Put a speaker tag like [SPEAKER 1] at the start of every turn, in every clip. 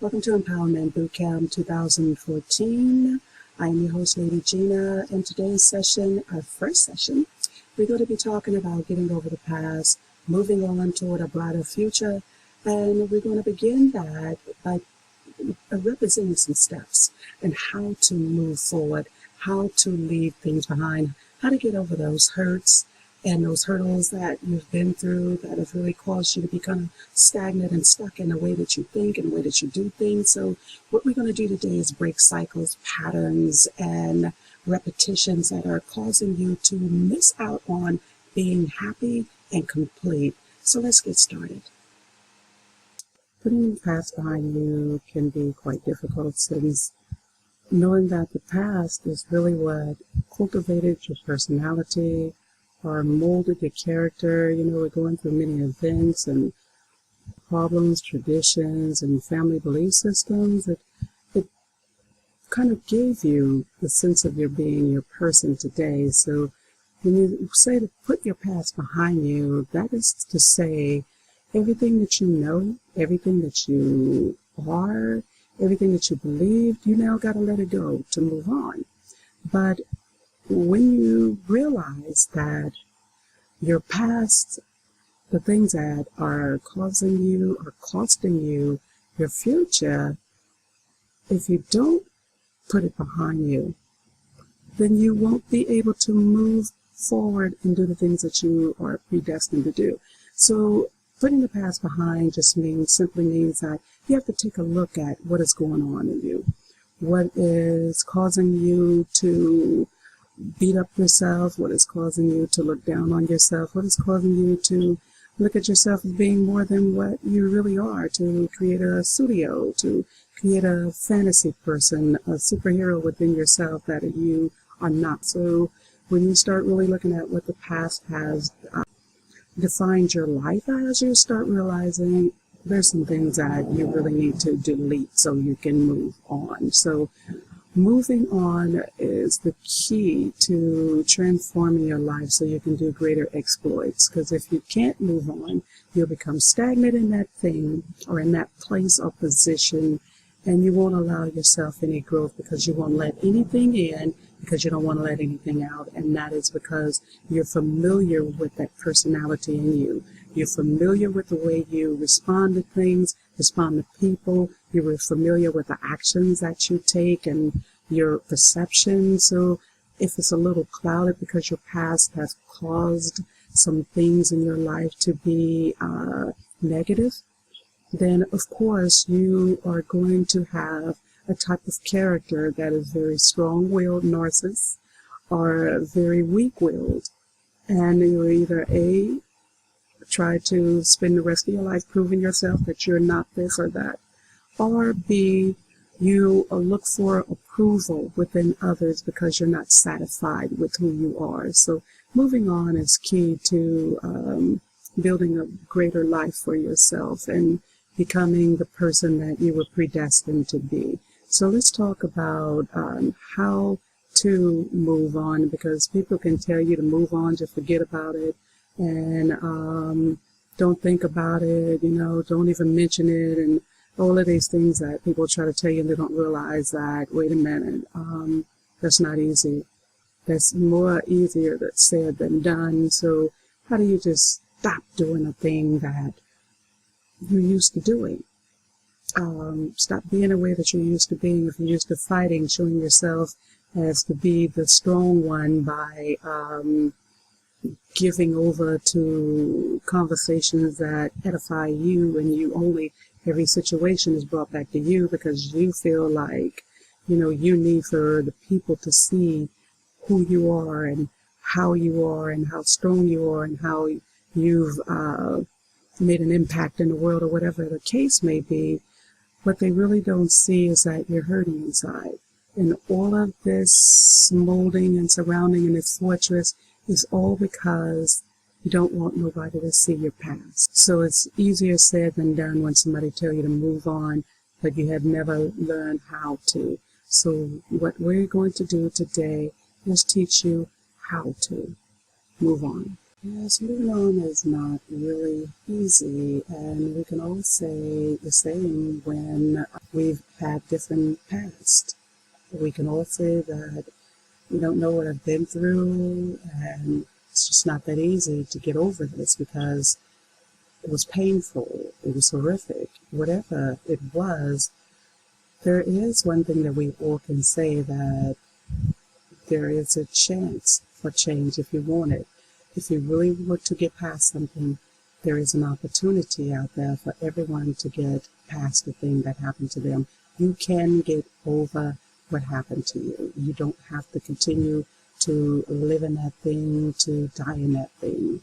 [SPEAKER 1] Welcome to Empowerment Bootcamp 2014. I'm your host, Lady Gina, and today's session, our first session, we're going to be talking about getting over the past, moving on toward a brighter future, and we're going to begin that by representing some steps and how to move forward, how to leave things behind, how to get over those hurts and those hurdles that you've been through that have really caused you to be kind of stagnant and stuck in the way that you think and the way that you do things. So what we're going to do today is break cycles, patterns, and repetitions that are causing you to miss out on being happy and complete. So let's get started. Putting the past behind you can be quite difficult, since knowing that the past is really what cultivated your personality or molded your character. We're going through many events and problems, traditions, and family belief systems. It kind of gave you the sense of your being your person today. So when you say to put your past behind you, that is to say everything that you know, everything that you are, everything that you believed, you now got to let it go to move on. But when you realize that your past, the things that are causing you or costing you your future, if you don't put it behind you, then you won't be able to move forward and do the things that you are predestined to do. So putting the past behind just simply means that you have to take a look at what is going on in you, what is causing you to beat up yourself, what is causing you to look down on yourself, what is causing you to look at yourself as being more than what you really are, to create a studio, to create a fantasy person, a superhero within yourself that you are not. So when you start really looking at what the past has defined your life as, you start realizing there's some things that you really need to delete so you can move on. So moving on is the key to transforming your life so you can do greater exploits. Because if you can't move on, you'll become stagnant in that thing or in that place or position, and you won't allow yourself any growth because you won't let anything in, because you don't want to let anything out. And that is because you're familiar with that personality in you. You're familiar with the way you respond to things, respond to people. You're familiar with the actions that you take and your perception. So if it's a little clouded because your past has caused some things in your life to be negative, then of course you are going to have a type of character that is very strong-willed narcissist or very weak-willed. And you're either A, try to spend the rest of your life proving yourself that you're not this or that, or B, you look for approval within others because you're not satisfied with who you are. So moving on is key to building a greater life for yourself and becoming the person that you were predestined to be. So let's talk about how to move on, because people can tell you to move on, just forget about it, and don't think about it, don't even mention it, and all of these things that people try to tell you, and they don't realize that, wait a minute, that's not easy. That's more easier said than done. So how do you just stop doing a thing that you're used to doing? Stop being the way that you're used to being. If you're used to fighting, showing yourself as to be the strong one by giving over to conversations that edify you, and you only, every situation is brought back to you because you feel like, you need for the people to see who you are and how strong you are and how you've made an impact in the world, or whatever the case may be. What they really don't see is that you're hurting inside. And all of this molding and surrounding in this fortress is all because you don't want nobody to see your past. So it's easier said than done when somebody tell you to move on, but you have never learned how to. So what we're going to do today is teach you how to move on. Yes, moving on is not really easy, and we can all say the same when we've had different past. We can all say that we don't know what I've been through, and it's just not that easy to get over this because it was painful, it was horrific, whatever it was. There is one thing that we all can say, that there is a chance for change if you want it. If you really want to get past something, there is an opportunity out there for everyone to get past the thing that happened to them. You can get over what happened to you. You don't have to continue to live in that thing, to die in that thing.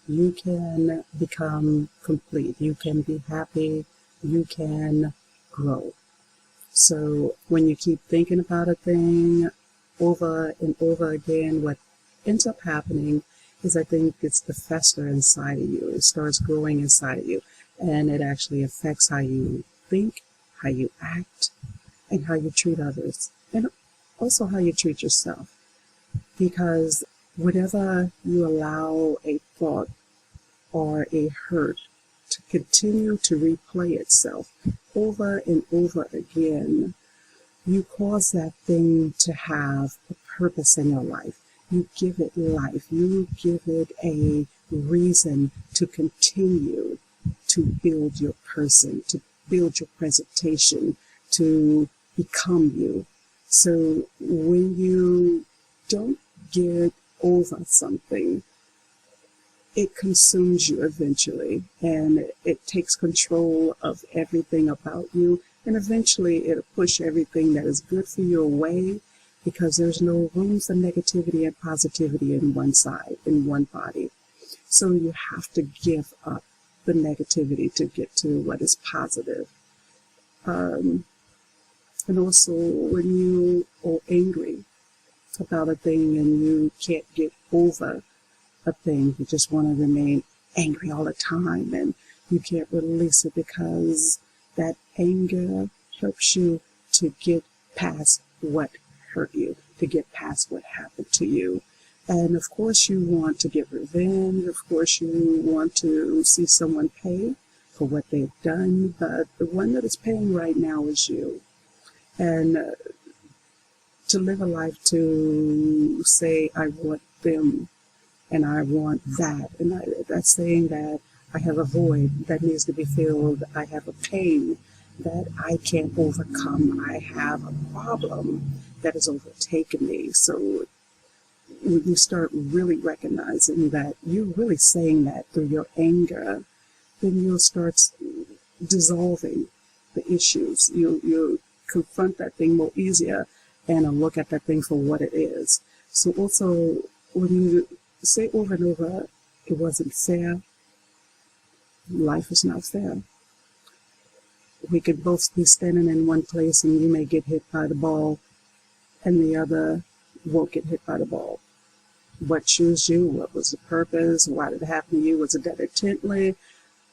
[SPEAKER 1] You can become complete. You can be happy. You can grow. So when you keep thinking about a thing over and over again, what ends up happening is, I think, it's the fester inside of you. It starts growing inside of you, and it actually affects how you think, how you act, and how you treat others, and also how you treat yourself. Because whenever you allow a thought or a hurt to continue to replay itself over and over again, you cause that thing to have a purpose in your life. You give it life. You give it a reason to continue to build your person, to build your presentation, to become you. So when you don't get over something, it consumes you eventually, and it takes control of everything about you, and eventually it'll push everything that is good for you away, because there's no room for negativity and positivity in one side, in one body. So you have to give up the negativity to get to what is positive. And also, when you are angry about a thing and you can't get over a thing, you just want to remain angry all the time, and you can't release it because that anger helps you to get past what hurt you, to get past what happened to you. And of course you want to get revenge, of course you want to see someone pay for what they've done, but the one that is paying right now is you. And to live a life to say, I want them, and I want that, and that's saying that I have a void that needs to be filled, I have a pain that I can't overcome, I have a problem that has overtaken me. So when you start really recognizing that you're really saying that through your anger, then you'll start dissolving the issues. You'll confront that thing more easier and look at that thing for what it is. So also, when you say over and over, it wasn't fair, life is not fair. We could both be standing in one place and you may get hit by the ball and the other won't get hit by the ball. What chose you? What was the purpose? Why did it happen to you? Was it done intently?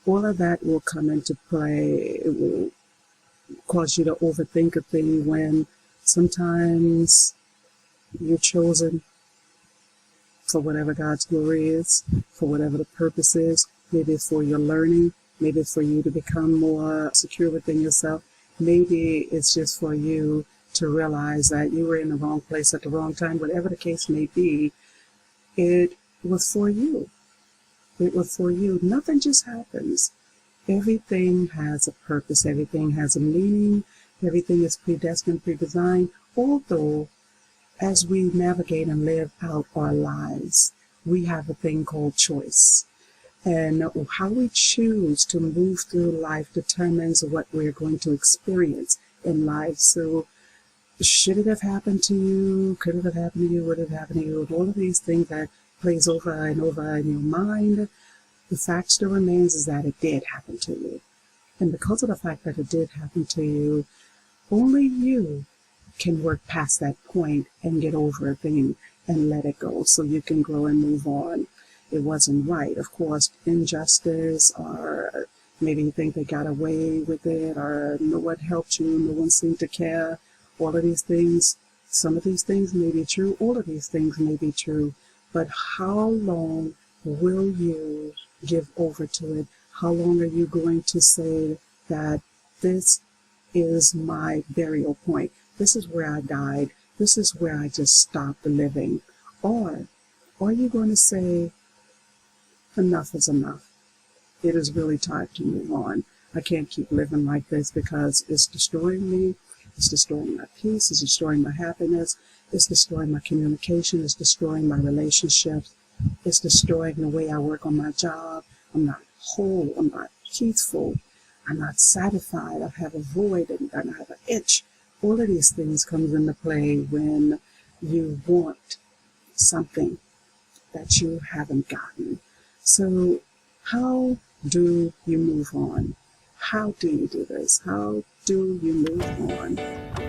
[SPEAKER 1] All of that will come into play. It will cause you to overthink a thing when sometimes you're chosen for whatever God's glory is, for whatever the purpose is. Maybe it's for your learning. Maybe it's for you to become more secure within yourself. Maybe it's just for you to realize that you were in the wrong place at the wrong time. Whatever the case may be, it was for you. It was for you. Nothing just happens. Everything has a purpose. Everything has a meaning. Everything is predestined, predesigned. Although, as we navigate and live out our lives, we have a thing called choice. And how we choose to move through life determines what we're going to experience in life. So should it have happened to you? Could it have happened to you? Would it have happened to you? All of these things that plays over and over in your mind, the fact still remains is that it did happen to you. And because of the fact that it did happen to you, only you can work past that point and get over a thing and let it go so you can grow and move on. It wasn't right. Of course, injustice, or maybe you think they got away with it, or no one helped you, no one seemed to care. All of these things, some of these things may be true, all of these things may be true, but how long will you give over to it? How long are you going to say that this is my burial point? This is where I died. This is where I just stopped living. Or are you going to say, enough is enough? It is really time to move on. I can't keep living like this because it's destroying me. It's destroying my peace. It's destroying my happiness. It's destroying my communication. It's destroying my relationships. It's destroying the way I work on my job. I'm not whole. I'm not peaceful. I'm not satisfied. I have a void and I have an itch. All of these things comes into play when you want something that you haven't gotten. So how do you move on? How do you do this? How do you move on?